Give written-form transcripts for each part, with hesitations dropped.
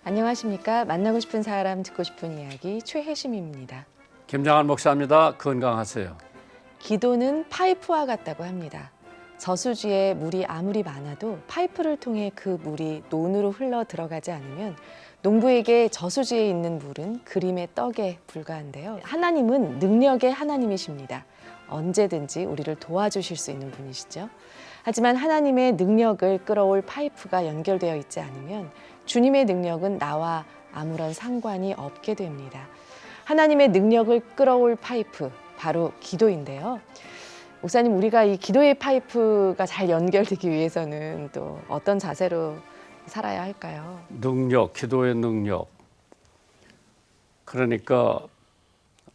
안녕하십니까. 만나고 싶은 사람, 듣고 싶은 이야기 최혜심입니다. 김장한 목사입니다. 건강하세요. 기도는 파이프와 같다고 합니다. 저수지에 물이 아무리 많아도 파이프를 통해 그 물이 논으로 흘러 들어가지 않으면 농부에게 저수지에 있는 물은 그림의 떡에 불과한데요. 하나님은 능력의 하나님이십니다. 언제든지 우리를 도와주실 수 있는 분이시죠. 하지만 하나님의 능력을 끌어올 파이프가 연결되어 있지 않으면 주님의 능력은 나와 아무런 상관이 없게 됩니다. 하나님의 능력을 끌어올 파이프, 바로 기도인데요. 목사님, 우리가 이 기도의 파이프가 잘 연결되기 위해서는 또 어떤 자세로 살아야 할까요? 능력, 기도의 능력. 그러니까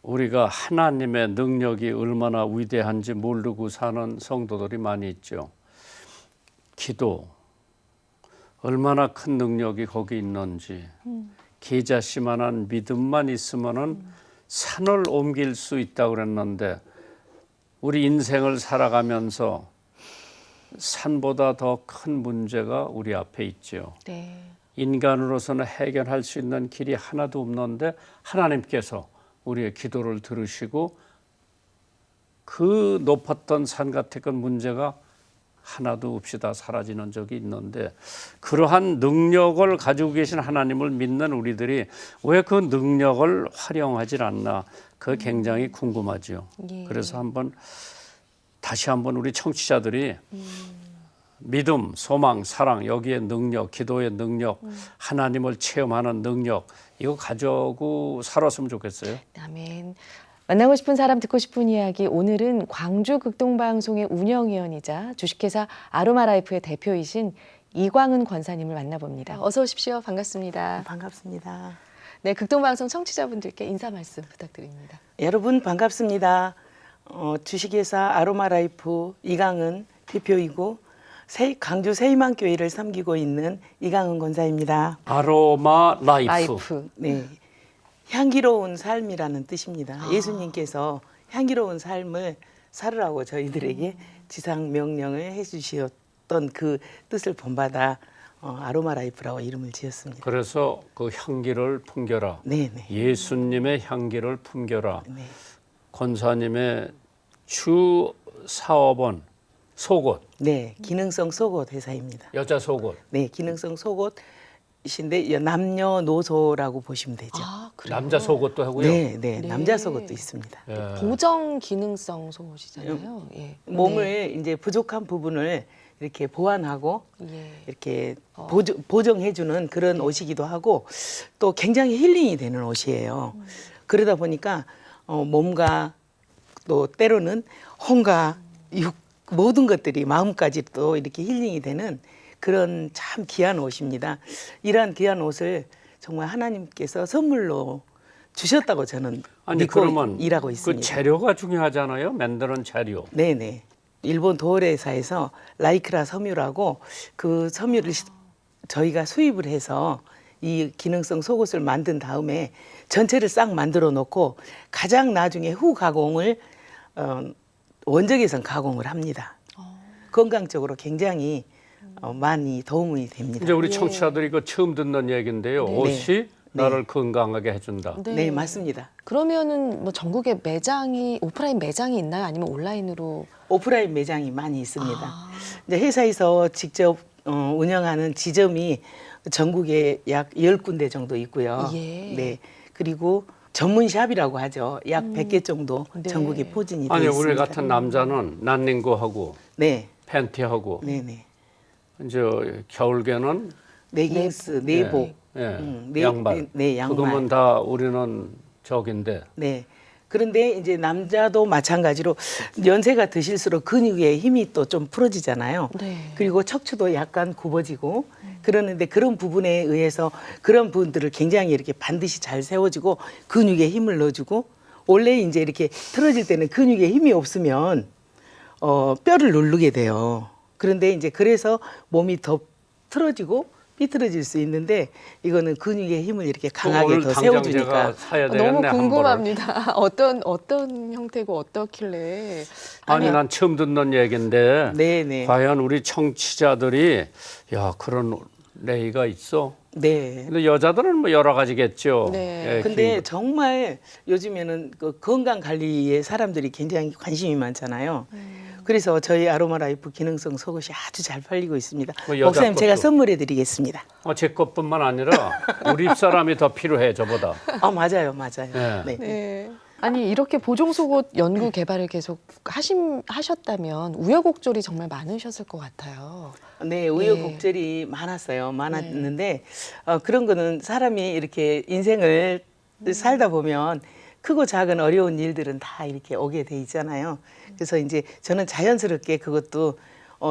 우리가 하나님의 능력이 얼마나 위대한지 모르고 사는 성도들이 많이 있죠. 기도, 얼마나 큰 능력이 거기 있는지. 계자씨만한 믿음만 있으면은 산을 옮길 수 있다고 그랬는데 우리 인생을 살아가면서 산보다 더 큰 문제가 우리 앞에 있죠. 네. 인간으로서는 해결할 수 있는 길이 하나도 없는데 하나님께서 우리의 기도를 들으시고 그 높았던 산 같은 문제가 하나도 없이 다 사라지는 적이 있는데, 그러한 능력을 가지고 계신 하나님을 믿는 우리들이 왜 그 능력을 활용하지 않나, 그 굉장히 궁금하죠. 예. 그래서 다시 한번 우리 청취자들이 믿음, 소망, 사랑, 여기에 능력, 기도의 능력, 하나님을 체험하는 능력, 이거 가지고 살았으면 좋겠어요. 아멘. 만나고 싶은 사람, 듣고 싶은 이야기. 오늘은 광주 극동방송의 운영위원이자 주식회사 아로마라이프의 대표이신 이광은 권사님을 만나봅니다. 어서 오십시오. 반갑습니다. 반갑습니다. 네, 극동방송 청취자분들께 인사 말씀 부탁드립니다. 여러분 반갑습니다. 주식회사 아로마라이프 이강은 대표이고 광주 새희망교회를 섬기고 있는 이강은 권사입니다. 아로마 라이프. 라이프. 네, 향기로운 삶이라는 뜻입니다. 예수님께서 향기로운 삶을 살으라고 저희들에게 지상 명령을 해주셨던 그 뜻을 본받아 아로마라이프라고 이름을 지었습니다. 그래서 그 향기를 풍겨라. 네네. 예수님의 향기를 풍겨라. 네. 권사님의 주 사업은 속옷, 네, 기능성 속옷 회사입니다. 여자 속옷. 네, 기능성 속옷이신데 남녀노소라고 보시면 되죠. 아, 그래요? 남자 속옷도 하고요. 네, 네, 네. 남자 속옷도 있습니다. 예. 보정 기능성 속옷이잖아요. 예. 몸을 이제 부족한 부분을 이렇게 보완하고 예. 이렇게 보정해주는 그런 옷이기도 하고 또 굉장히 힐링이 되는 옷이에요. 그러다 보니까 몸과 또 때로는 혼과 육 모든 것들이 마음까지도 이렇게 힐링이 되는 그런 참 귀한 옷입니다. 이러한 귀한 옷을 정말 하나님께서 선물로 주셨다고 저는 아니 믿고 그러면 일하고 그 있습니다. 재료가 중요하잖아요. 만드는 재료. 네네. 일본 도어레사에서 라이크라 섬유라고 그 섬유를 저희가 수입을 해서 이 기능성 속옷을 만든 다음에 전체를 싹 만들어 놓고 가장 나중에 후 가공을 원적외선 가공을 합니다. 건강적으로 굉장히 많이 도움이 됩니다. 이제 우리 청취자들이 그 처음 듣는 얘기인데요. 네. 옷이 나를 건강하게 해준다. 네, 맞습니다. 그러면은 뭐 전국에 오프라인 매장이 있나요? 아니면 온라인으로? 오프라인 매장이 많이 있습니다. 이제 회사에서 직접 운영하는 지점이 전국에 약 10군데 정도 있고요. 예. 네. 그리고 전문 샵이라고 하죠. 약 100개 정도 네. 전국에 포진이 되어 아니 있습니다. 우리 같은 남자는 난닝구하고 네. 팬티하고 네, 네. 이제 겨울개는 레깅스, 내복, 예, 네, 양말. 네, 양말. 그거면 다 우리는 적인데. 네. 그런데 이제 남자도 마찬가지로 연세가 드실수록 근육의 힘이 또 좀 풀어지잖아요. 네. 그리고 척추도 약간 굽어지고 그러는데 그런 부분에 의해서 그런 부분들을 굉장히 이렇게 반드시 잘 세워주고 근육에 힘을 넣어주고 원래 이제 이렇게 틀어질 때는 근육에 힘이 없으면 뼈를 누르게 돼요. 그런데 이제 그래서 몸이 더 틀어지고 삐뚤어질 수 있는데 이거는 근육의 힘을 이렇게 강하게 오늘 더 당장 세워주니까 제가 사야 너무 되겠네, 한 궁금합니다. 어떤 형태고 어떻길래? 아니 난 처음 듣는 얘기인데 네네. 과연 우리 청취자들이 야 그런 레이가 있어. 네. 근데 여자들은 뭐 여러 가지겠죠. 네. 예, 근데 긴 거. 정말 요즘에는 그 건강 관리에 사람들이 굉장히 관심이 많잖아요. 그래서 저희 아로마라이프 기능성 속옷이 아주 잘 팔리고 있습니다. 뭐 여자 목사님 제가 것도. 선물해 드리겠습니다. 제 것뿐만 아니라 우리 집 사람이 더 필요해 저보다. 맞아요. 네. 네. 네. 아니 이렇게 보정 속옷 연구 개발을 계속 하셨다면 우여곡절이 정말 많으셨을 것 같아요. 네, 우여곡절이 많았는데 그런 거는 사람이 이렇게 인생을 살다 보면 크고 작은 어려운 일들은 다 이렇게 오게 돼 있잖아요. 그래서 이제 저는 자연스럽게 그것도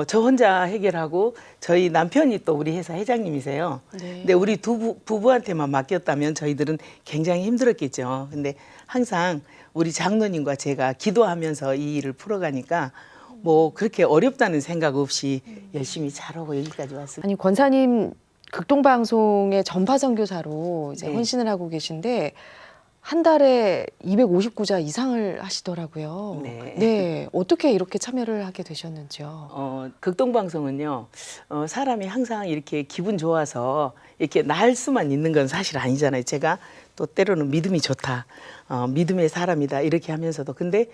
저 혼자 해결하고 저희 남편이 또 우리 회사 회장님이세요. 네. 근데 우리 부부한테만 맡겼다면 저희들은 굉장히 힘들었겠죠. 근데 항상 우리 장로님과 제가 기도하면서 이 일을 풀어가니까 뭐 그렇게 어렵다는 생각 없이 열심히 잘하고 여기까지 왔습니다. 아니 권사님 극동방송의 전파 선교사로 이제 네. 헌신을 하고 계신데 한 달에 259자 이상을 하시더라고요. 네. 어떻게 이렇게 참여를 하게 되셨는지요? 극동방송은요, 사람이 항상 이렇게 기분 좋아서 이렇게 날 수만 있는 건 사실 아니잖아요. 제가 또 때로는 믿음이 좋다, 믿음의 사람이다 이렇게 하면서도 근데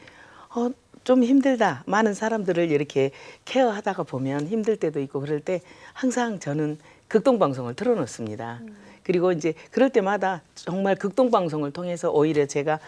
좀 힘들다. 많은 사람들을 이렇게 케어하다가 보면 힘들 때도 있고 그럴 때 항상 저는 극동방송을 틀어놓습니다. 그리고 이제 그럴 때마다 정말 극동방송을 통해서 오히려 제가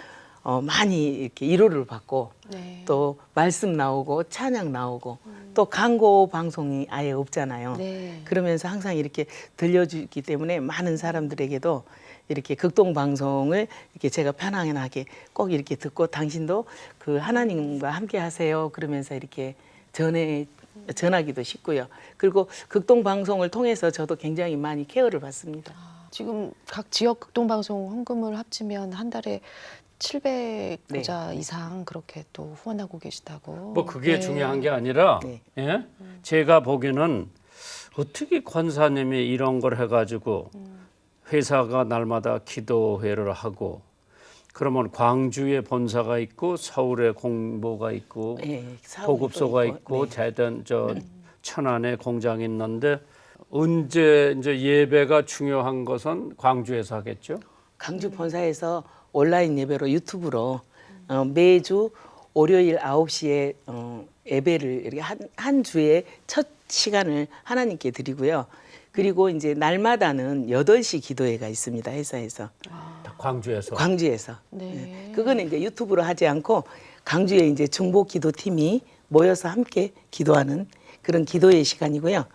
많이 이렇게 위로를 받고 네. 또 말씀 나오고 찬양 나오고 또 광고 방송이 아예 없잖아요. 네. 그러면서 항상 이렇게 들려주기 때문에 많은 사람들에게도 이렇게 극동 방송을 이렇게 제가 편안하게 꼭 이렇게 듣고 당신도 그 하나님과 함께 하세요. 그러면서 이렇게 전하기도 쉽고요. 그리고 극동 방송을 통해서 저도 굉장히 많이 케어를 받습니다. 지금 각 지역 극동방송 헌금을 합치면 한 달에 700보자 이상 그렇게 또 후원하고 계시다고. 뭐 그게 네. 중요한 게 아니라 네. 예? 제가 보기에는 어떻게 권사님이 이런 걸 해가지고 회사가 날마다 기도회를 하고 그러면 광주에 본사가 있고 서울에 공보가 있고 네, 사업이 보급소가 또 있고 네. 재단 천안에 공장이 있는데 언제 이제 예배가 중요한 것은 광주에서 하겠죠? 강주 본사에서 온라인 예배로 유튜브로 매주 월요일 9시에 예배를 이렇게 한 주에 첫 시간을 하나님께 드리고요. 그리고 이제 날마다는 8시 기도회가 있습니다. 회사에서. 광주에서. 광주에서. 네. 그거는 이제 유튜브로 하지 않고 강주에 이제 중보 기도팀이 모여서 함께 기도하는 그런 기도의 시간이고요.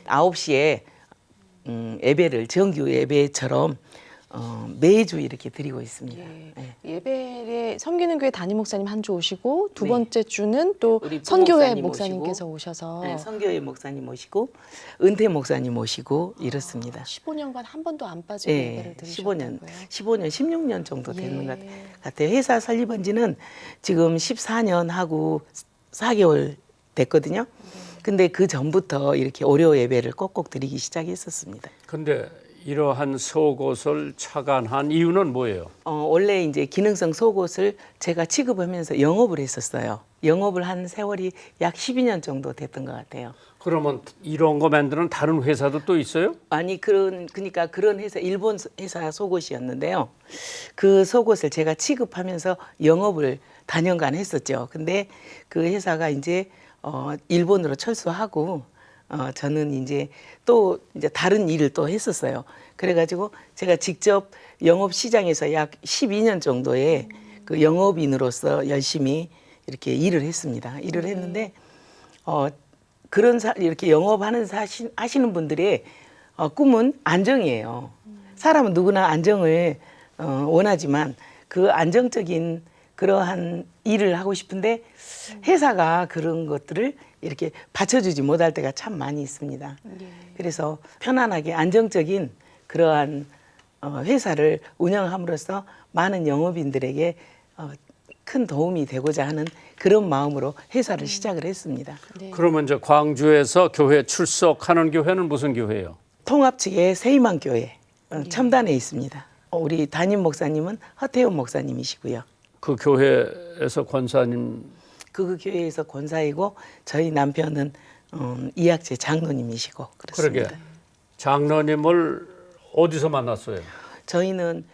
9시에 예배를 정규 예배처럼 매주 이렇게 드리고 있습니다. 예. 네. 예배에 섬기는 교회 담임 목사님 한 주 오시고 두 네. 번째 주는 또 우리 선교회 부목사님 목사님께서 오시고, 오셔서 네, 선교회 목사님 모시고 은퇴 목사님 모시고 이렇습니다. 15년간 한 번도 안 빠지고 예배를 네, 들으셨다고요. 15년, 16년 정도 되는 예. 것 같아요. 회사 설립한 지는 지금 14년 하고 4개월 됐거든요. 근데 그 전부터 이렇게 월요 예배를 꼭꼭 드리기 시작했었습니다. 근데 이러한 속옷을 착안한 이유는 뭐예요? 원래 이제 기능성 속옷을 제가 취급하면서 영업을 했었어요. 영업을 한 세월이 약 12년 정도 됐던 것 같아요. 그러면 이런 거 만드는 다른 회사도 또 있어요? 아니 그러니까 그런 회사 일본 회사 속옷이었는데요. 그 속옷을 제가 취급하면서 영업을 다년간 했었죠. 근데 그 회사가 이제 일본으로 철수하고 저는 이제 또 이제 다른 일을 또 했었어요. 그래가지고 제가 직접 영업 시장에서 약 12년 정도의 그 영업인으로서 열심히 이렇게 일을 했습니다. 일을 했는데 이렇게 영업하는 하시는 분들의 꿈은 안정이에요. 사람은 누구나 안정을 원하지만 그 안정적인 그러한 일을 하고 싶은데 회사가 그런 것들을 이렇게 받쳐주지 못할 때가 참 많이 있습니다. 그래서 편안하게 안정적인 그러한 회사를 운영함으로써 많은 영업인들에게 큰 도움이 되고자 하는 그런 마음으로 회사를 시작을 했습니다. 네. 그러면 이제 광주에서 교회 출석하는 교회는 무슨 교회예요? 통합 측의 세이만교회 첨단에 있습니다. 우리 담임 목사님은 허태훈 목사님이시고요. 그 교회에서 권사님 그 교회에서 권사이고 저희 남편은 이학재 장로님이시고 그렇습니다. 그러게 장로님을 어디서 만났어요? 저희는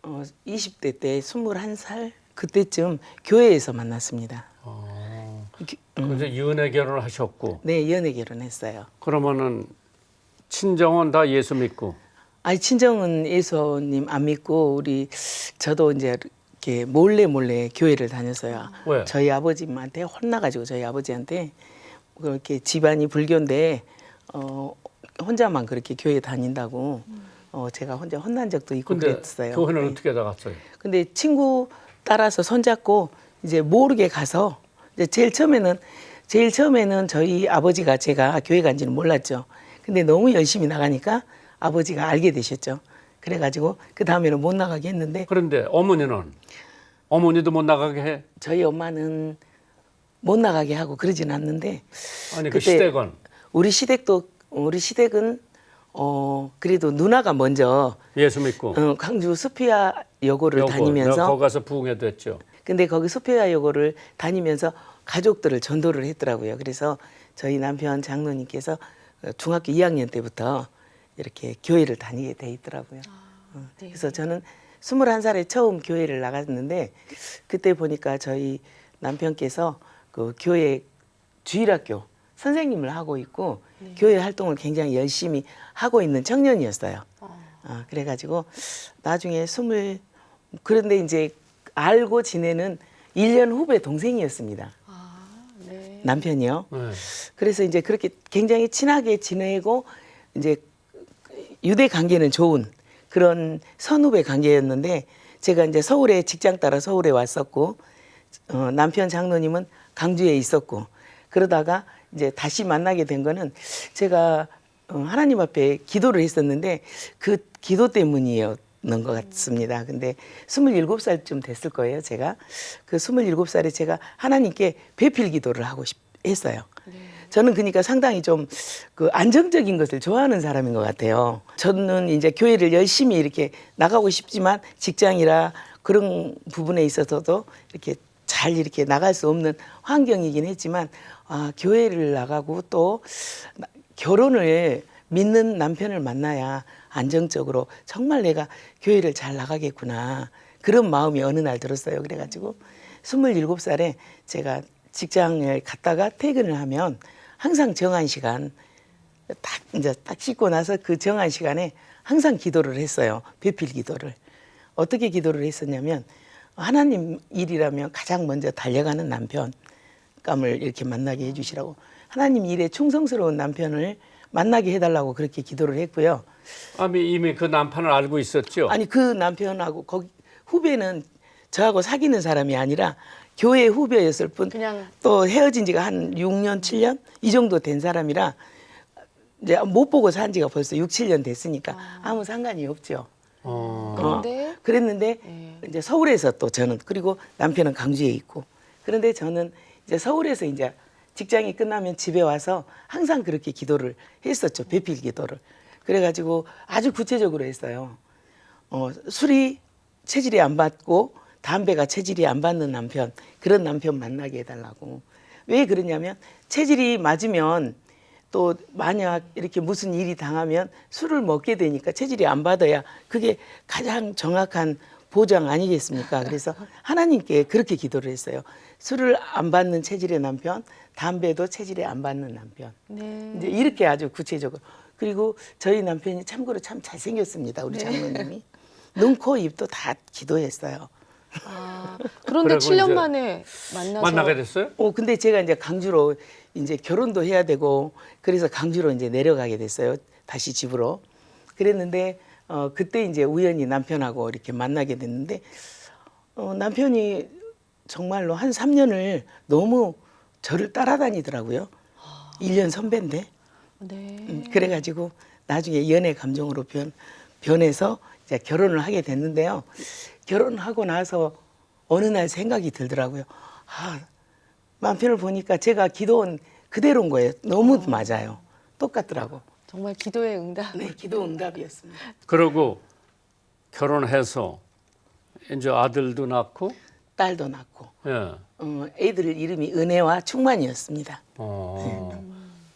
20대 때 21살 그때쯤 교회에서 만났습니다. 그래서 연애 결혼을 하셨고. 네, 연애 결혼했어요. 그러면은 친정은 다 예수 믿고. 아니 친정은 예수님 안 믿고 저도 이제 이렇게 몰래 교회를 다녔어요. 왜? 저희 아버님한테 혼나가지고 저희 아버지한테 그렇게 집안이 불교인데 혼자만 그렇게 교회 다닌다고 제가 혼자 혼난 적도 있고 근데 그랬어요. 교회는 네. 어떻게 나갔어요? 근데 친구 따라서 손잡고 이제 모르게 가서 이제 제일 처음에는 저희 아버지가 제가 교회 간지는 몰랐죠. 근데 너무 열심히 나가니까 아버지가 알게 되셨죠. 그래가지고 그 다음에는 못 나가게 했는데 그런데 어머니도 못 나가게 해? 저희 엄마는 못 나가게 하고 그러진 않는데 아니 그 그때 시댁은 우리 시댁은 그래도 누나가 먼저 예수 믿고 광주 소피아 여고를 다니면서 거기 가서 부흥회 됐죠. 근데 거기 소피아 여고를 다니면서 가족들을 전도를 했더라고요. 그래서 저희 남편 장로님께서 중학교 2학년 때부터 이렇게 교회를 다니게 돼 있더라고요. 네. 그래서 저는 21살에 처음 교회를 나갔는데 그때 보니까 저희 남편께서 그 교회 주일학교 선생님을 하고 있고 교회 활동을 굉장히 열심히 하고 있는 청년이었어요. 그래가지고 나중에 그런데 이제 알고 지내는 1년 후배 동생이었습니다. 네. 남편이요. 네. 그래서 이제 그렇게 굉장히 친하게 지내고 이제 유대 관계는 좋은 그런 선후배 관계였는데 제가 이제 서울에 직장 따라 서울에 왔었고 남편 장로님은 강주에 있었고 그러다가 이제 다시 만나게 된 거는 제가 하나님 앞에 기도를 했었는데 그 기도 때문이었는 것 같습니다. 근데 27살쯤 됐을 거예요. 제가 그 27살에 제가 하나님께 배필 기도를 하고 했어요. 저는 그러니까 상당히 좀 그 안정적인 것을 좋아하는 사람인 것 같아요. 저는 이제 교회를 열심히 이렇게 나가고 싶지만 직장이라 그런 부분에 있어서도 이렇게 잘 이렇게 나갈 수 없는 환경이긴 했지만 교회를 나가고 또 결혼을 믿는 남편을 만나야 안정적으로 정말 내가 교회를 잘 나가겠구나 그런 마음이 어느 날 들었어요. 그래가지고 27살에 제가 직장을 갔다가 퇴근을 하면 항상 정한 시간 딱 씻고 나서 그 정한 시간에 항상 기도를 했어요. 배필 기도를. 어떻게 기도를 했었냐면 하나님 일이라면 가장 먼저 달려가는 남편감을 이렇게 만나게 해주시라고 하나님 일에 충성스러운 남편을 만나게 해달라고 그렇게 기도를 했고요. 이미 그 남편을 알고 있었죠? 아니 그 남편하고 거기 후배는 저하고 사귀는 사람이 아니라 교회 후배였을 뿐 그냥 또 헤어진 지가 한 6년, 7년 이 정도 된 사람이라 이제 못 보고 산 지가 벌써 6, 7년 됐으니까 아무 상관이 없죠. 그런데 그랬는데 네. 이제 서울에서 또 저는 그리고 남편은 강주에 있고 그런데 저는 이제 서울에서 이제 직장이 끝나면 집에 와서 항상 그렇게 기도를 했었죠. 배필 기도를. 그래가지고 아주 구체적으로 했어요. 술이 체질이 안 받고 담배가 체질이 안 받는 남편 그런 남편 만나게 해달라고. 왜 그러냐면 체질이 맞으면 또 만약 이렇게 무슨 일이 당하면 술을 먹게 되니까 체질이 안 받아야 그게 가장 정확한 보장 아니겠습니까? 그래서 하나님께 그렇게 기도를 했어요. 술을 안 받는 체질의 남편, 담배도 체질이 안 받는 남편. 네. 이제 이렇게 아주 구체적으로. 그리고 저희 남편이 참고로 참 잘생겼습니다. 우리 장모님이. 눈, 코, 입도 다 기도했어요. 그런데 그리고 7년 이제 만에 만나서 만나게 됐어요? 근데 제가 이제 강주로 이제 결혼도 해야 되고 그래서 강주로 이제 내려가게 됐어요. 다시 집으로. 그랬는데 그때 이제 우연히 남편하고 이렇게 만나게 됐는데 남편이 정말로 한 3년을 너무 저를 따라다니더라고요. 1년 선배인데. 네. 그래가지고 나중에 연애 감정으로 변해서 이제 결혼을 하게 됐는데요. 결혼하고 나서 어느 날 생각이 들더라고요. 남편을 보니까 제가 기도한 그대로인 거예요. 너무 맞아요. 똑같더라고. 정말 기도의 응답. 네, 기도 응답이었습니다. 그러고 결혼해서 이제 아들도 낳고 딸도 낳고 예. 애들 이름이 은혜와 충만이었습니다.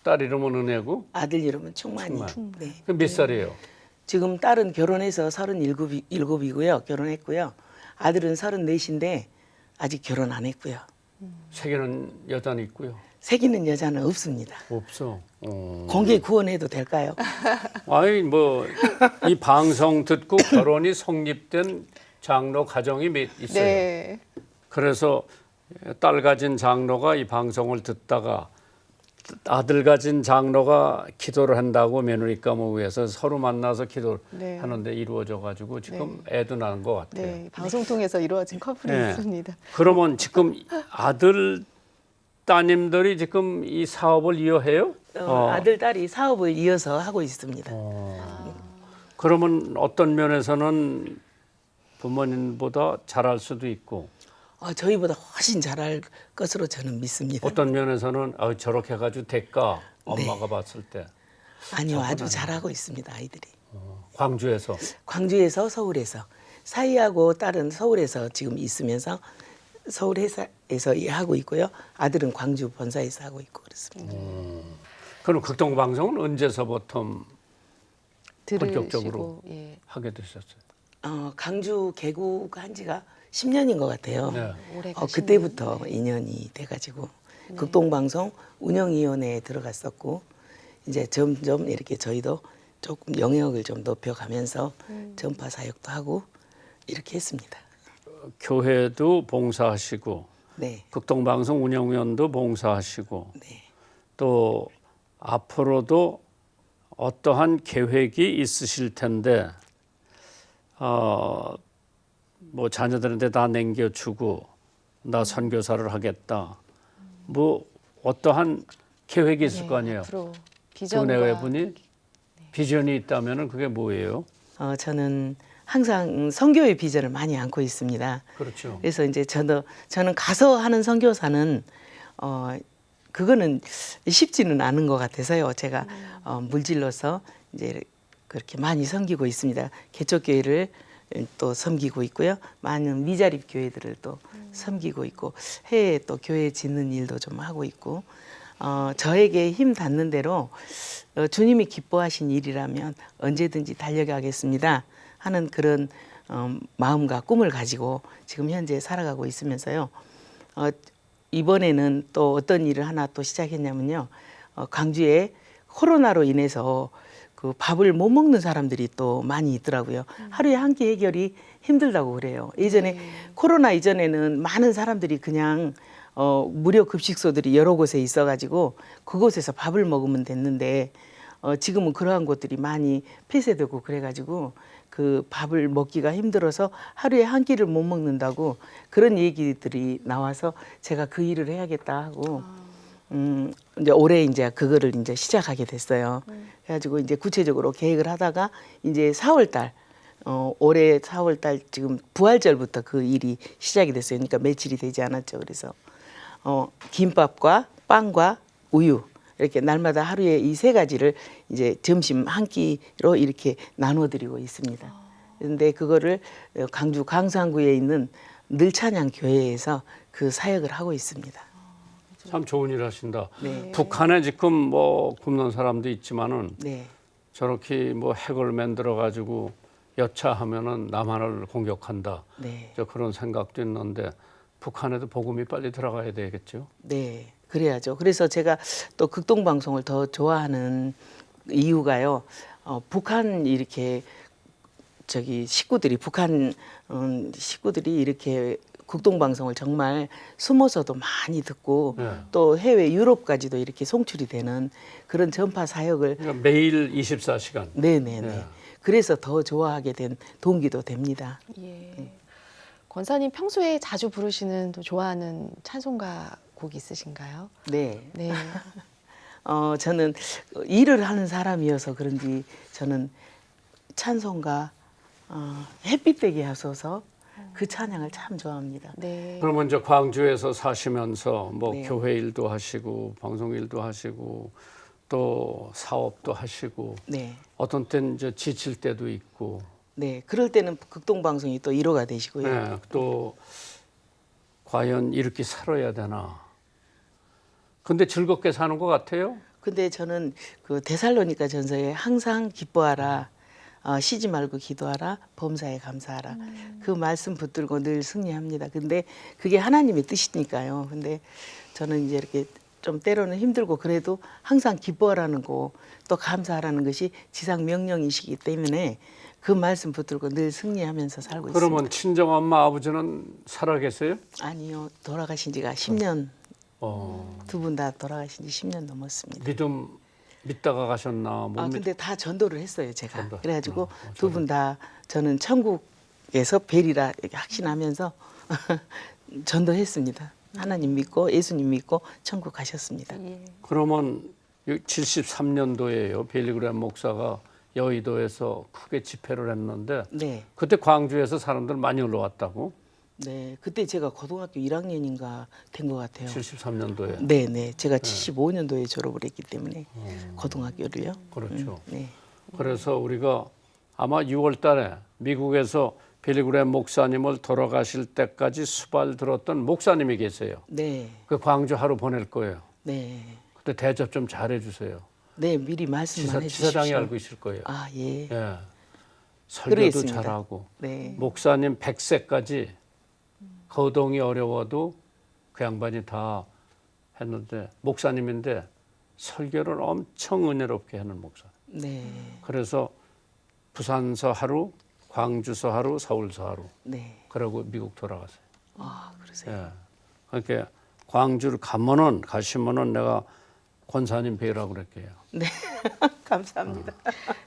딸 이름은 은혜고 아들 이름은 충만이. 충만. 네. 그 몇 살이에요? 지금 딸은 결혼해서 37이고요. 결혼했고요. 아들은 34인데 아직 결혼 안 했고요. 세계는 여자는 있고요. 새기는 여자는 없습니다. 없어. 공개 구원해도 될까요? 아니 뭐 이 방송 듣고 결혼이 성립된 장로 가정이 몇 있어요. 네. 그래서 딸 가진 장로가 이 방송을 듣다가 아들 가진 장로가 기도를 한다고 며느리가 뭐 위해서 서로 만나서 기도를 네. 하는데 이루어져 가지고 지금 애도 낳은 것 같아요. 네, 방송 통해서 이루어진 커플이 네. 있습니다. 그러면 지금 아들 따님들이 지금 이 사업을 이어해요? 아들, 딸이 사업을 이어서 하고 있습니다. 그러면 어떤 면에서는 부모님보다 잘할 수도 있고 저희보다 훨씬 잘할 것으로 저는 믿습니다. 어떤 면에서는 저렇게 해가지고 될까 엄마가 봤을 때 아니요, 아주 잘하고 있습니다, 아이들이. 광주에서 광주에서 서울에서 사이하고 딸은 서울에서 지금 있으면서 서울 회사에서 하고 있고요. 아들은 광주 본사에서 하고 있고 그렇습니다. 그럼 극동방송은 언제서부터 들으시고 본격적으로 예, 하게 되셨어요? 광주 개국한 한 지가 10년인 것 같아요. 네. 올해가 그때부터 인연이 돼가지고 극동방송 운영위원회에 들어갔었고 이제 점점 이렇게 저희도 조금 영역을 좀 높여가면서 전파 사역도 하고 이렇게 했습니다. 교회도 봉사하시고 네, 극동방송 운영위원도 봉사하시고 네. 또 앞으로도 어떠한 계획이 있으실 텐데 뭐 자녀들한테 다 남겨주고 나 선교사를 하겠다 뭐 어떠한 계획이 있을 거 아니에요. 앞으로 두 비전과 내외분이 비전이 있다면은 그게 뭐예요? 저는 항상 선교의 비전을 많이 안고 있습니다. 그렇죠. 그래서 이제 저는 가서 하는 선교사는 그거는 쉽지는 않은 것 같아서요. 제가 물질로서 이제 그렇게 많이 섬기고 있습니다. 개척교회를 또 섬기고 있고요. 많은 미자립 교회들을 또 섬기고 있고 해외에 또 교회 짓는 일도 좀 하고 있고 저에게 힘 닿는 대로 주님이 기뻐하신 일이라면 언제든지 달려가겠습니다 하는 그런 마음과 꿈을 가지고 지금 현재 살아가고 있으면서요. 이번에는 또 어떤 일을 하나 또 시작했냐면요. 광주에 코로나로 인해서 그 밥을 못 먹는 사람들이 또 많이 있더라고요. 하루에 한 끼 해결이 힘들다고 그래요. 예전에 코로나 이전에는 많은 사람들이 그냥 무료 급식소들이 여러 곳에 있어가지고 그곳에서 밥을 먹으면 됐는데 지금은 그러한 곳들이 많이 폐쇄되고 그래가지고 그 밥을 먹기가 힘들어서 하루에 한 끼를 못 먹는다고 그런 얘기들이 나와서 제가 그 일을 해야겠다 하고 이제 올해 이제 그거를 이제 시작하게 됐어요. 그래가지고 이제 구체적으로 계획을 하다가 이제 4월달 올해 4월달 지금 부활절부터 그 일이 시작이 됐어요. 그러니까 며칠이 되지 않았죠. 그래서 김밥과 빵과 우유 이렇게 날마다 하루에 이 세 가지를 이제 점심 한 끼로 이렇게 나눠드리고 있습니다. 그런데 그거를 광주 광산구에 있는 늘찬양 교회에서 그 사역을 하고 있습니다. 참 좋은 일 하신다. 네. 북한에 지금 뭐 굶는 사람도 있지만은 네, 저렇게 뭐 핵을 만들어 가지고 여차하면은 남한을 공격한다. 네, 저 그런 생각도 있는데 북한에도 복음이 빨리 들어가야 되겠죠. 네, 그래야죠. 그래서 제가 또 극동방송을 더 좋아하는 이유가요. 북한 이렇게 식구들이 북한 식구들이 이렇게 극동방송을 정말 숨어서도 많이 듣고 네. 또 해외 유럽까지도 이렇게 송출이 되는 그런 전파 사역을 그러니까 매일 24시간. 네네네. 네. 그래서 더 좋아하게 된 동기도 됩니다. 예. 권사님 평소에 자주 부르시는 또 좋아하는 찬송가 곡 있으신가요? 네. 네. 저는 일을 하는 사람이어서 그런지 저는 찬송가 햇빛 되게 하소서 그 찬양을 참 좋아합니다. 네. 그러면 이제 광주에서 사시면서 뭐 네. 교회 일도 하시고 방송 일도 하시고 또 사업도 하시고 네. 어떤 때는 이제 지칠 때도 있고 네. 그럴 때는 극동방송이 또 1호가 되시고요. 네, 또 과연 이렇게 살아야 되나. 근데 즐겁게 사는 것 같아요. 근데 저는 그 데살로니가 전서에 항상 기뻐하라, 쉬지 말고 기도하라, 범사에 감사하라. 그 말씀 붙들고 늘 승리합니다. 근데 그게 하나님의 뜻이니까요. 근데 저는 이제 이렇게 좀 때로는 힘들고 그래도 항상 기뻐하라는 거, 또 감사하라는 것이 지상 명령이시기 때문에 그 말씀 붙들고 늘 승리하면서 살고 있습니다. 그러면 친정 엄마 아버지는 살아 계세요? 아니요, 돌아가신 지가 10년, 어. 두 분 다 돌아가신 지 10년 넘었습니다. 믿다가 가셨나? 못 근데 다 전도를 했어요, 제가. 전도. 그래가지고 두 분 다 저는 천국에서 뵐이라 이렇게 확신하면서 전도했습니다. 하나님 믿고 예수님 믿고 천국 가셨습니다. 그러면 73년도에요. 빌리그램 목사가 여의도에서 크게 집회를 했는데 네, 그때 광주에서 사람들 많이 올라왔다고? 네. 그때 제가 고등학교 1학년인가 된 것 같아요. 73년도에. 네, 네. 제가 75년도에 졸업을 했기 때문에 어. 고등학교를요. 그렇죠. 네, 그래서 우리가 아마 6월 달에 미국에서 빌리그램 목사님을 돌아가실 때까지 수발 들었던 목사님이 계세요. 네, 그 광주 하루 보낼 거예요. 네, 그때 대접 좀 잘해 주세요. 네. 미리 말씀만 해주십시오. 지사장이 알고 있을 거예요. 아, 예. 예. 설교도 그러겠습니다. 잘하고 네, 목사님 100세까지 거동이 어려워도 그 양반이 다 했는데 목사님인데 설교를 엄청 은혜롭게 하는 목사. 네, 그래서 부산서 하루, 광주서 하루, 서울서 하루. 네. 그러고 미국 돌아가세요. 아, 그러세요. 예. 그러니까 광주를 가시면은 내가 권사님 뵈라고 그럴게요. 네, 감사합니다.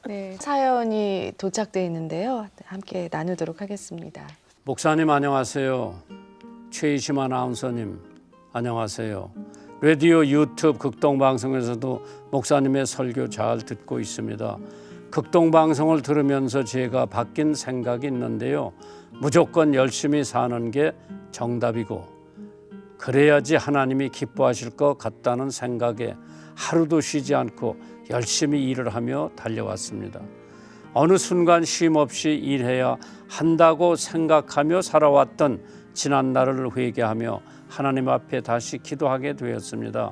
네, 사연이 도착돼 있는데요. 함께 나누도록 하겠습니다. 목사님 안녕하세요. 최희심 아나운서님 안녕하세요. 라디오 유튜브 극동방송에서도 목사님의 설교 잘 듣고 있습니다. 극동방송을 들으면서 제가 바뀐 생각이 있는데요. 무조건 열심히 사는 게 정답이고 그래야지 하나님이 기뻐하실 것 같다는 생각에 하루도 쉬지 않고 열심히 일을 하며 달려왔습니다. 어느 순간 쉼 없이 일해야 한다고 생각하며 살아왔던 지난 날을 회개하며 하나님 앞에 다시 기도하게 되었습니다.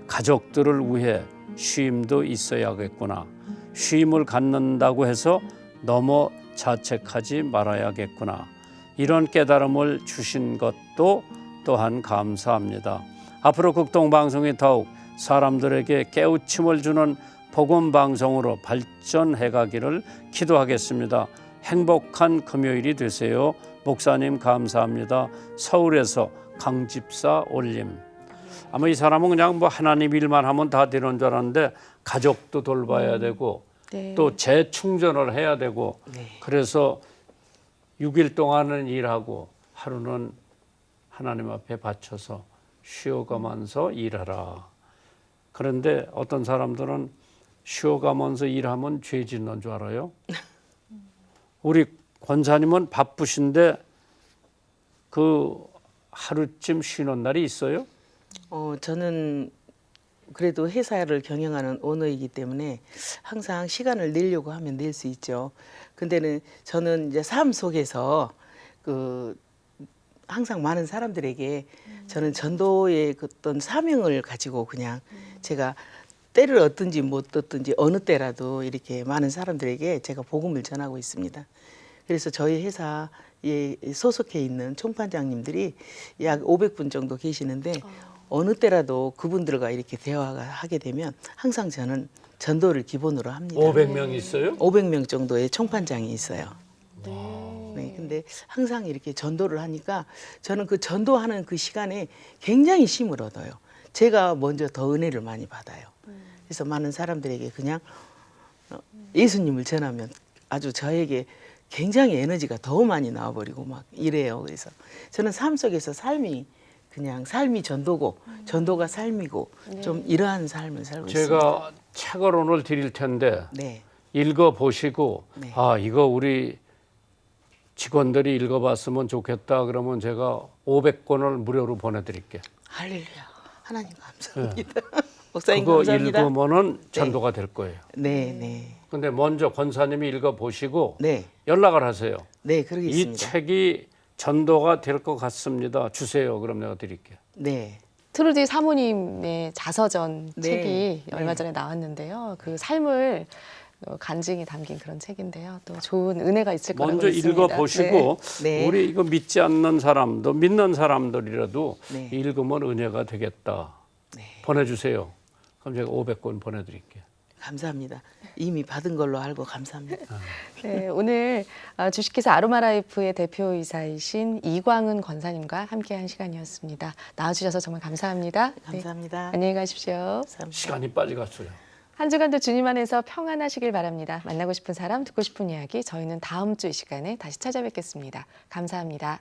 가족들을 위해 쉼도 있어야겠구나. 쉼을 갖는다고 해서 너무 자책하지 말아야겠구나. 이런 깨달음을 주신 것도 또한 감사합니다. 앞으로 극동방송이 더욱 사람들에게 깨우침을 주는 복음방송으로 발전해 가기를 기도하겠습니다. 행복한 금요일이 되세요. 목사님 감사합니다. 서울에서 강집사 올림. 아마 이 사람은 그냥 뭐 하나님 일만 하면 다 되는 줄 알았는데 가족도 돌봐야 되고 네. 또 재충전을 해야 되고 네. 그래서 6일 동안은 일하고 하루는 하나님 앞에 바쳐서 쉬어가면서 일하라. 그런데 어떤 사람들은 쉬어가면서 일하면 죄 짓는 줄 알아요. 우리 권사님은 바쁘신데 그 하루쯤 쉬는 날이 있어요? 저는 그래도 회사를 경영하는 오너이기 때문에 항상 시간을 내려고 하면 낼 수 있죠. 근데는 저는 이제 삶 속에서 그 항상 많은 사람들에게 저는 전도의 어떤 사명을 가지고 그냥 제가 때를 얻든지 못 얻든지 어느 때라도 이렇게 많은 사람들에게 제가 복음을 전하고 있습니다. 그래서 저희 회사에 소속해 있는 총판장님들이 약 500분 정도 계시는데 어느 때라도 그분들과 이렇게 대화가 하게 되면 항상 저는 전도를 기본으로 합니다. 500명 있어요? 500명 정도의 총판장이 있어요. 네, 근데 항상 이렇게 전도를 하니까 저는 그 전도하는 그 시간에 굉장히 힘을 얻어요. 제가 먼저 더 은혜를 많이 받아요. 그래서 많은 사람들에게 그냥 예수님을 전하면 아주 저에게 굉장히 에너지가 더 많이 나와버리고 막 이래요. 그래서 저는 삶 속에서 삶이 그냥 삶이 전도고 전도가 삶이고 좀 이러한 삶을 살고 있습니다. 제가 책을 오늘 드릴 텐데 네, 읽어보시고 네. 아 이거 우리 직원들이 읽어봤으면 좋겠다 그러면 제가 500권을 무료로 보내드릴게요. 할렐루야. 하나님 감사합니다. 목사님 그거 감사합니다. 읽으면은 전도가 될 거예요. 네, 네, 근데 먼저 권사님이 읽어보시고 네, 연락을 하세요. 네, 이 그러겠습니다. 책이 전도가 될 것 같습니다. 주세요. 그럼 내가 드릴게요. 네, 트루디 사모님의 자서전 네. 책이 네. 얼마 전에 나왔는데요. 그 삶을 간증이 담긴 그런 책인데요. 또 좋은 은혜가 있을 거라고 먼저 믿습니다. 읽어보시고 네. 우리 이거 믿지 않는 사람도 믿는 사람들이라도 네. 읽으면 은혜가 되겠다. 네. 보내주세요. 그럼 제가 500권 보내드릴게요. 감사합니다. 이미 받은 걸로 알고 감사합니다. 네, 오늘 주식회사 아로마라이프의 대표이사이신 이광은 권사님과 함께한 시간이었습니다. 나와주셔서 정말 감사합니다. 네, 감사합니다. 안녕히 가십시오. 감사합니다. 시간이 빨리 갔어요. 한 주간도 주님 안에서 평안하시길 바랍니다. 만나고 싶은 사람, 듣고 싶은 이야기, 저희는 다음 주 이 시간에 다시 찾아뵙겠습니다. 감사합니다.